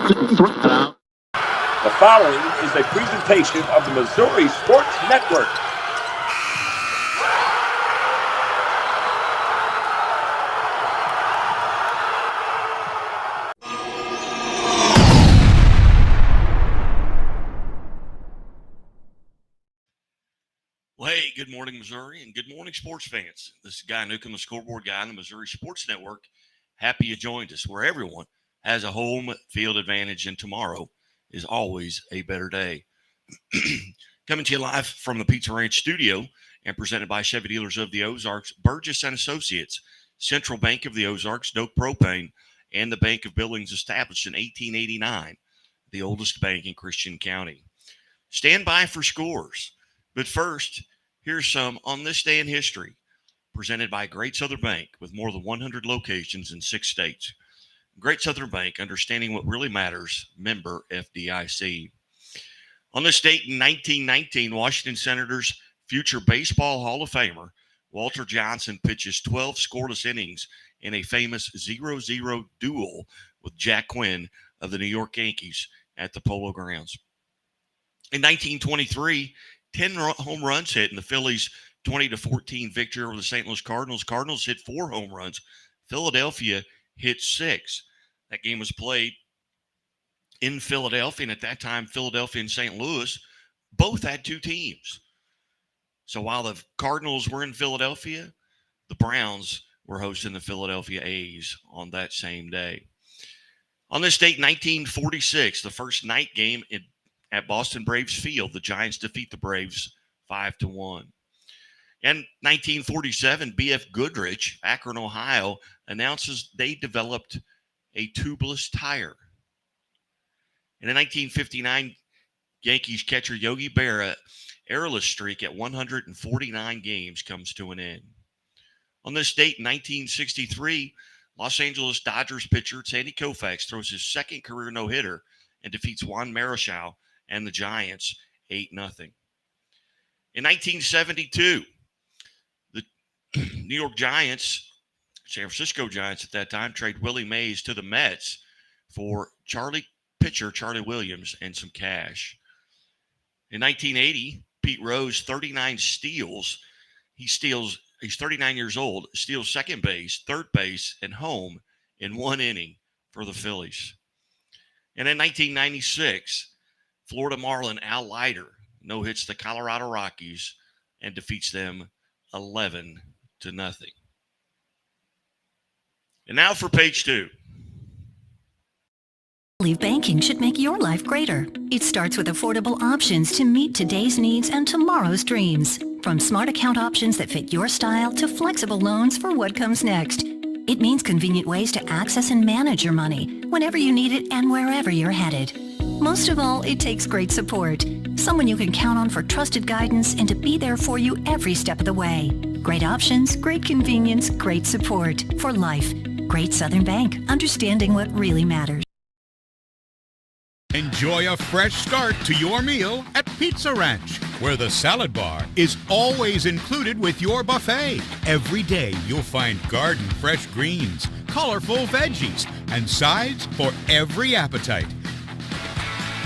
The following is a presentation of the Missouri Sports Network. Well, hey, good morning, Missouri, and good morning, sports fans. This is Guy Newcomb, the scoreboard guy on the Missouri Sports Network. Happy you joined us, where everyone has a home field advantage, and tomorrow is always a better day. Coming to you live from the Pizza Ranch studio and presented by Chevy Dealers of the Ozarks, Burgess & Associates, Central Bank of the Ozarks, Doak Propane, and the Bank of Buildings established in 1889, the oldest bank in Christian County. Stand by for scores. But first, here's some on this day in history, presented by Great Southern Bank with more than 100 locations in 6 states. Great Southern Bank, understanding what really matters, member FDIC. On this date in 1919, Washington Senators' future Baseball Hall of Famer, Walter Johnson, pitches 12 scoreless innings in a famous 0-0 duel with Jack Quinn of the New York Yankees at the Polo Grounds. In 1923, 10 home runs hit in the Phillies' 20-14 victory over the St. Louis Cardinals. Cardinals hit 4 home runs. Philadelphia hit 6. That game was played in Philadelphia, and at that time, Philadelphia and St. Louis both had 2 teams. So while the Cardinals were in Philadelphia, the Browns were hosting the Philadelphia A's on that same day. On this date, 1946, the first night game at Boston Braves Field, the Giants defeat the Braves 5-1. In 1947, B.F. Goodrich, Akron, Ohio, announces they developed a tubeless tire. And in 1959, Yankees catcher Yogi Berra errorless streak at 149 games comes to an end. On this date, in 1963, Los Angeles Dodgers pitcher Sandy Koufax throws his second career no-hitter and defeats Juan Marichal and the Giants 8-0. In 1972, the New York Giants, San Francisco Giants at that time, trade Willie Mays to the Mets for pitcher Charlie Williams and some cash. In 1980, Pete Rose, 39 steals. He's 39 years old, steals second base, third base, and home in 1 inning for the Phillies. And in 1996, Florida Marlin Al Leiter no-hits the Colorado Rockies and defeats them 11-0. And now for page 2. Believe banking should make your life greater. It starts with affordable options to meet today's needs and tomorrow's dreams. From smart account options that fit your style to flexible loans for what comes next. It means convenient ways to access and manage your money whenever you need it and wherever you're headed. Most of all, it takes great support. Someone you can count on for trusted guidance and to be there for you every step of the way. Great options, great convenience, great support for life. Great Southern Bank, understanding what really matters. Enjoy a fresh start to your meal at Pizza Ranch, where the salad bar is always included with your buffet. Every day you'll find garden fresh greens, colorful veggies, and sides for every appetite.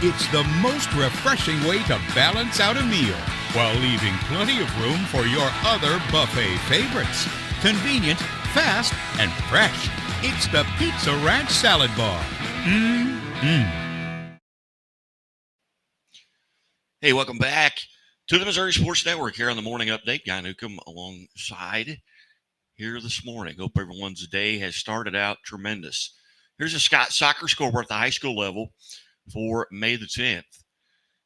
It's the most refreshing way to balance out a meal while leaving plenty of room for your other buffet favorites. Convenient, fast, and fresh. It's the Pizza Ranch Salad Bar. Hey, welcome back to the Missouri Sports Network here on the Morning Update. Guy Newcomb alongside here this morning. Hope everyone's day has started out tremendous. Here's a soccer scoreboard at the high school level for May the 10th. It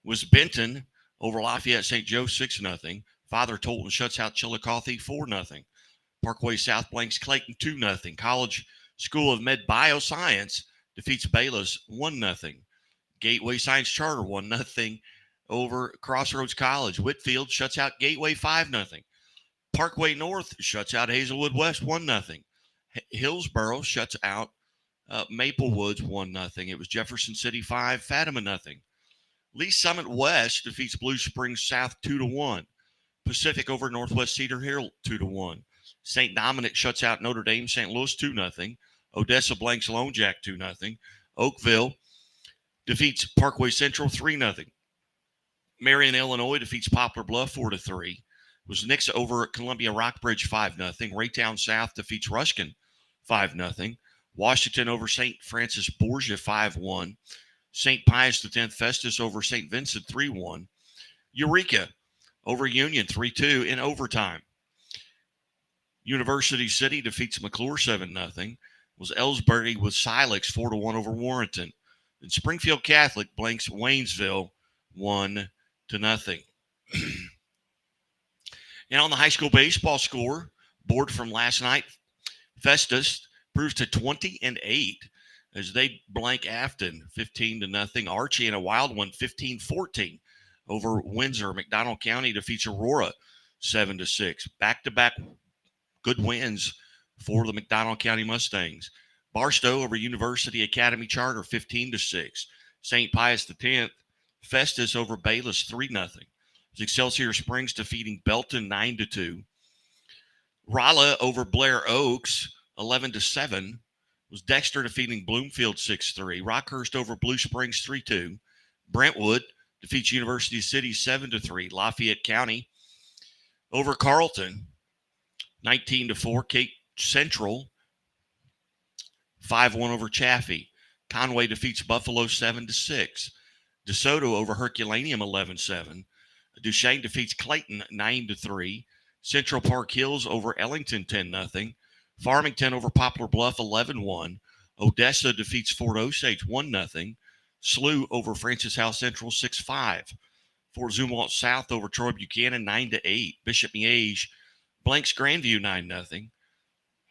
was Benton over Lafayette St. Joe 6-0. Father Tolton shuts out Chillicothe 4-0. Parkway South blanks Clayton 2-0. College School of Med Bioscience defeats Bayless 1-0. Gateway Science Charter 1-0 over Crossroads College. Whitfield shuts out Gateway 5-0. Parkway North shuts out Hazelwood West 1-0. Hillsboro shuts out Maple Woods 1-0. It was Jefferson City 5, Fatima 0. Lee Summit West defeats Blue Springs South 2-1. Pacific over Northwest Cedar Hill 2-1. St. Dominic shuts out Notre Dame St. Louis 2-0. Odessa blanks Lone Jack 2-0. Oakville defeats Parkway Central 3-0. Marion, Illinois defeats Poplar Bluff 4-3. Was Nix over Columbia Rockbridge 5-0. Raytown South defeats Ruskin 5-0. Washington over St. Francis Borgia 5-1. St. Pius X Festus over St. Vincent 3-1. Eureka over Union 3-2 in overtime. University City defeats McClure 7-0. Was Ellsbury with Silex 4-1 over Warrenton. And Springfield Catholic blanks Waynesville 1-0. And on the high school baseball score board from last night, Festus proves to 20-8 as they blank Afton 15-0. Archie in a wild one 15-14 over Windsor. McDonald County defeats Aurora 7-6. Back-to-back good wins for the McDonald County Mustangs. Barstow over University Academy Charter 15-6. St. Pius X Festus over Bayless 3-0. Excelsior Springs defeating Belton 9-2. Rolla over Blair Oaks 11-7. Was Dexter defeating Bloomfield 6-3. Rockhurst over Blue Springs 3-2. Brentwood defeats University City 7-3. Lafayette County over Carlton 19-4. Cape Central 5-1 over Chaffee. Conway defeats Buffalo 7-6. DeSoto over Herculaneum 11-7. Duchesne defeats Clayton 9-3. Central Park Hills over Ellington 10-0. Farmington over Poplar Bluff 11-1. Odessa defeats Fort Osage 1-0. Slough over Francis House Central 6-5. Fort Zumwalt South over Troy Buchanan 9-8. Bishop Miege blanks Grandview 9-0.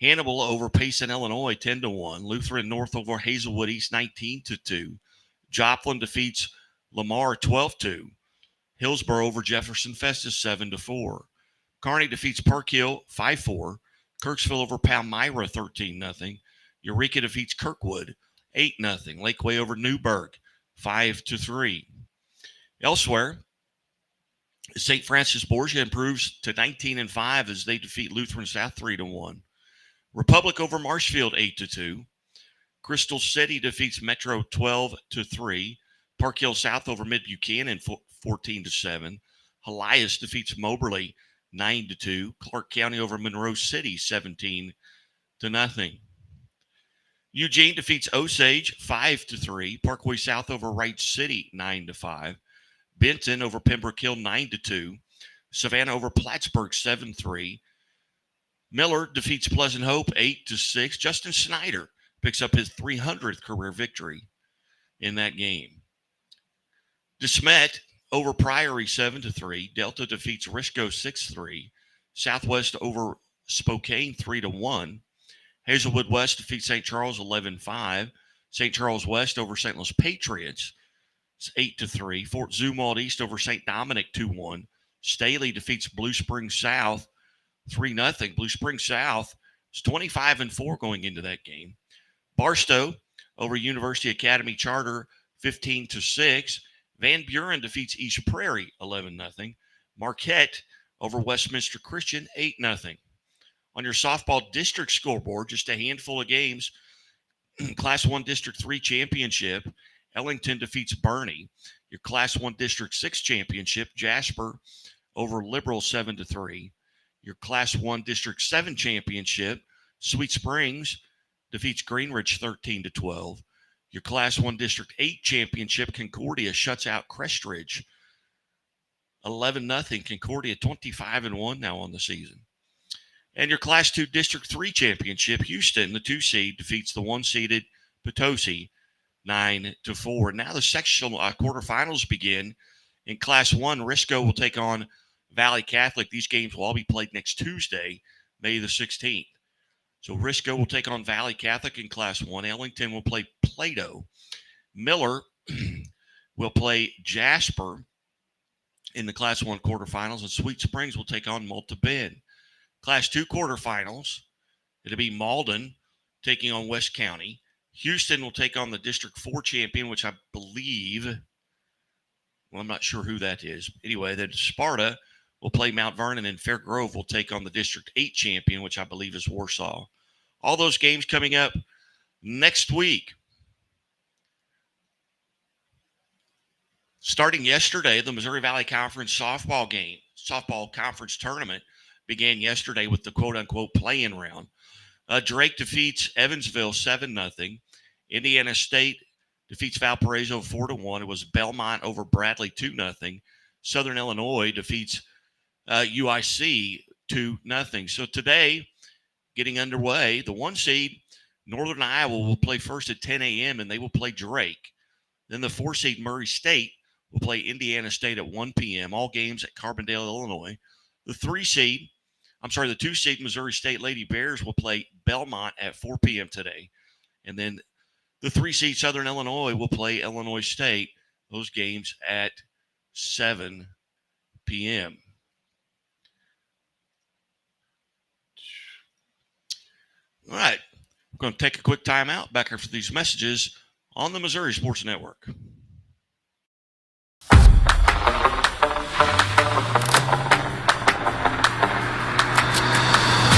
Hannibal over Payson, Illinois 10-1. Lutheran North over Hazelwood East 19-2. Joplin defeats Lamar 12-2. Hillsborough over Jefferson Festus 7-4. Kearney defeats Park Hill 5-4. Kirksville over Palmyra 13-0. Eureka defeats Kirkwood 8-0. Lakeway over Newburgh 5-3. Elsewhere, St. Francis Borgia improves to 19-5 as they defeat Lutheran South 3-1. Republic over Marshfield 8-2. Crystal City defeats Metro 12-3. Park Hill South over Mid Buchanan 14-7. Helias defeats Moberly 9-2. Clark County over Monroe City 17-0. Eugene defeats Osage 5-3. Parkway South over Wright City 9-5. Benton over Pembroke Hill 9-2. Savannah over Plattsburgh 7-3. Miller defeats Pleasant Hope 8-6. Justin Snyder picks up his 300th career victory in that game. DeSmet over Priory 7-3. Delta defeats Risco 6-3. Southwest over Spokane 3-1. Hazelwood West defeats St. Charles 11-5. St. Charles West over St. Louis Patriots 8-3. Fort Zumwalt East over St. Dominic 2-1. Staley defeats Blue Springs South 3-0. Blue Springs South is 25-4 going into that game. Barstow over University Academy Charter 15-6. Van Buren defeats East Prairie 11-0. Marquette over Westminster Christian 8-0. On your softball district scoreboard, just a handful of games. Class 1 District 3 championship, Ellington defeats Bernie. Your Class 1 District 6 championship, Jasper over Liberal 7-3. Your Class 1 District 7 championship, Sweet Springs defeats Greenridge 13-12. Your Class 1 District 8 championship, Concordia shuts out Crestridge 11-0. Concordia 25-1 now on the season. And your Class 2 District 3 championship, Houston, the 2 seed, defeats the 1-seeded Potosi 9-4. Now the sectional quarterfinals begin. In Class 1, Risco will take on Valley Catholic. These games will all be played next Tuesday, May the 16th. So Risco will take on Valley Catholic in Class 1. Ellington will play Plato. Miller will play Jasper in the Class 1 quarterfinals. And Sweet Springs will take on Malta Bend. Class 2 quarterfinals, it'll be Malden taking on West County. Houston will take on the District 4 champion, which I believe, well, I'm not sure who that is. Anyway, then Sparta will play Mount Vernon, and Fair Grove will take on the District 8 champion, which I believe is Warsaw. All those games coming up next week. Starting yesterday, the Missouri Valley Conference softball conference tournament began yesterday with the quote-unquote play-in round. Drake defeats Evansville 7-0. Indiana State defeats Valparaiso 4-1. It was Belmont over Bradley 2-0. Southern Illinois defeats UIC 2-0. So today, getting underway, the 1 seed, Northern Iowa, will play first at 10 a.m., and they will play Drake. Then the 4 seed, Murray State, will play Indiana State at 1 p.m., all games at Carbondale, Illinois. The 2 seed, Missouri State Lady Bears will play Belmont at 4 p.m. today. And then the 3 seed, Southern Illinois, will play Illinois State, those games at 7 p.m. All right, we're going to take a quick timeout. Back after these messages on the Missouri Sports Network.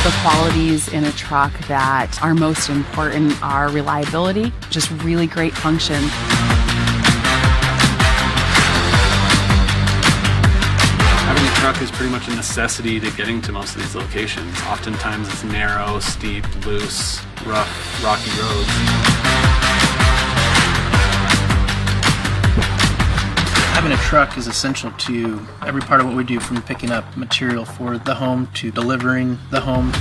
The qualities in a truck that are most important are reliability, just really great function. Having a truck is pretty much a necessity to getting to most of these locations. Oftentimes it's narrow, steep, loose, rough, rocky roads. Having a truck is essential to every part of what we do, from picking up material for the home to delivering the home.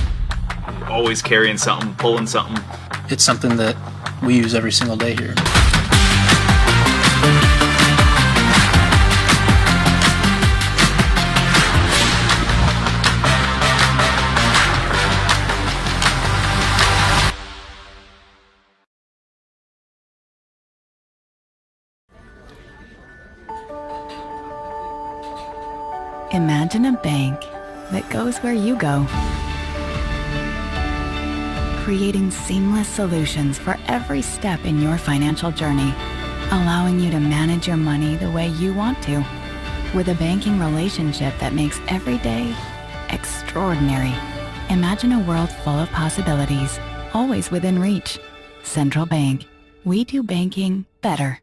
Always carrying something, pulling something. It's something that we use every single day here. Imagine a bank that goes where you go, creating seamless solutions for every step in your financial journey, allowing you to manage your money the way you want to, with a banking relationship that makes every day extraordinary. Imagine a world full of possibilities, always within reach. Central Bank. We do banking better.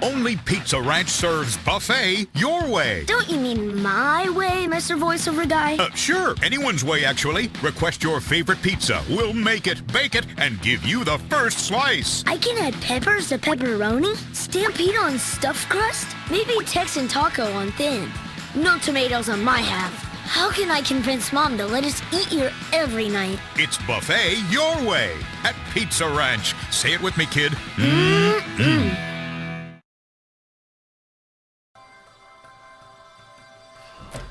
Only Pizza Ranch serves buffet your way. Don't you mean my way, Mr. Voiceover Guy? Sure, anyone's way, actually. Request your favorite pizza. We'll make it, bake it, and give you the first slice. I can add peppers to pepperoni, Stampede on stuffed crust, maybe Texan taco on thin. No tomatoes on my half. How can I convince Mom to let us eat here every night? It's buffet your way at Pizza Ranch. Say it with me, kid.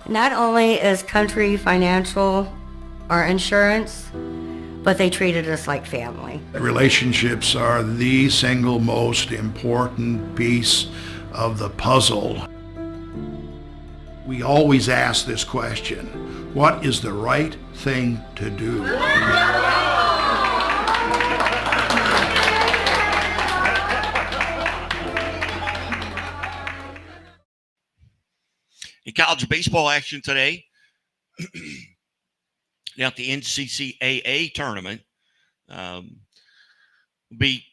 Not only is Country Financial our insurance, but they treated us like family. Relationships are the single most important piece of the puzzle. We always ask this question: what is the right thing to do? In college baseball action today, down at the NCCAA tournament, be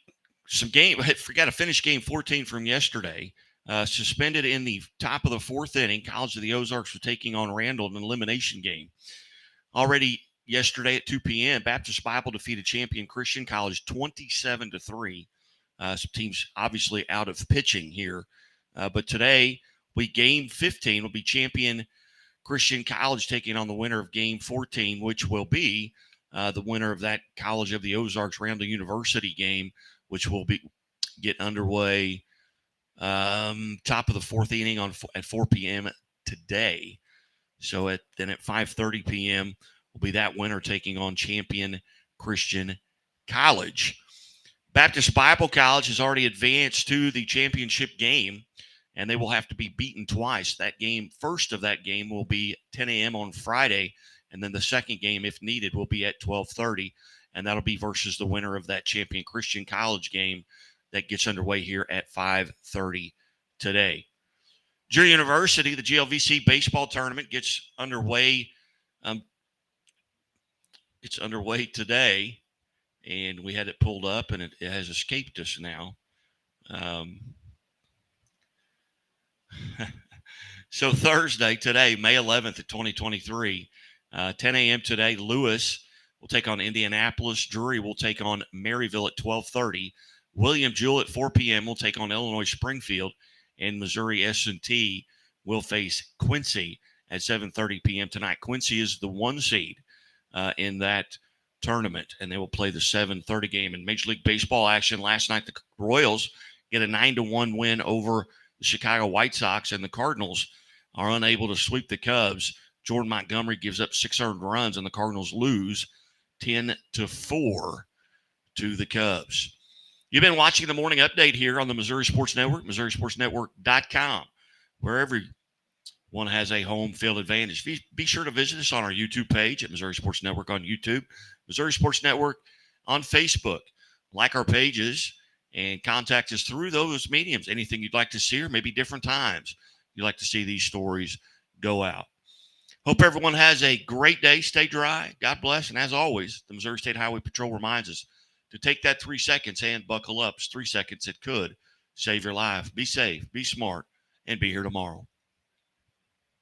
some game. I forgot to finish game 14 from yesterday. Suspended in the top of the 4th inning. College of the Ozarks were taking on Randall in an elimination game. Already yesterday at 2 p.m., Baptist Bible defeated champion Christian College 27-3. Some teams obviously out of pitching here. But today, game 15 will be champion Christian College taking on the winner of game 14, which will be the winner of that College of the Ozarks Randall University game, which will get underway top of the 4th inning at 4 p.m. today. So then at 5:30 p.m. will be that winner taking on champion Christian College. Baptist Bible College has already advanced to the championship game, and they will have to be beaten twice. First of that game will be 10 a.m. on Friday, and then the second game, if needed, will be at 12:30, and that'll be versus the winner of that champion Christian College game that gets underway here at 5:30 today. Junior University, the GLVC baseball tournament gets underway. It's underway today, and we had it pulled up, and it has escaped us now. So Thursday, today, May 11th, 2023, 10 a.m. today, Lewis will take on Indianapolis. Drury will take on Maryville at 12:30. William Jewell at 4 p.m. will take on Illinois Springfield. And Missouri S&T will face Quincy at 7:30 p.m. tonight. Quincy is the 1 seed in that tournament, and they will play the 7:30 game. In Major League Baseball action last night, the Royals get a 9-1 win over the Chicago White Sox, and the Cardinals are unable to sweep the Cubs. Jordan Montgomery gives up 6 earned runs, and the Cardinals lose 10-4 to the Cubs. You've been watching the morning update here on the Missouri Sports Network, MissouriSportsNetwork.com, where everyone has a home field advantage. Be sure to visit us on our YouTube page at Missouri Sports Network on YouTube, Missouri Sports Network on Facebook. Like our pages and contact us through those mediums. Anything you'd like to see, or maybe different times you'd like to see these stories go out. Hope everyone has a great day. Stay dry. God bless. And as always, the Missouri State Highway Patrol reminds us to take that 3 seconds and buckle up. It's 3 seconds that could save your life. Be safe, be smart, and be here tomorrow.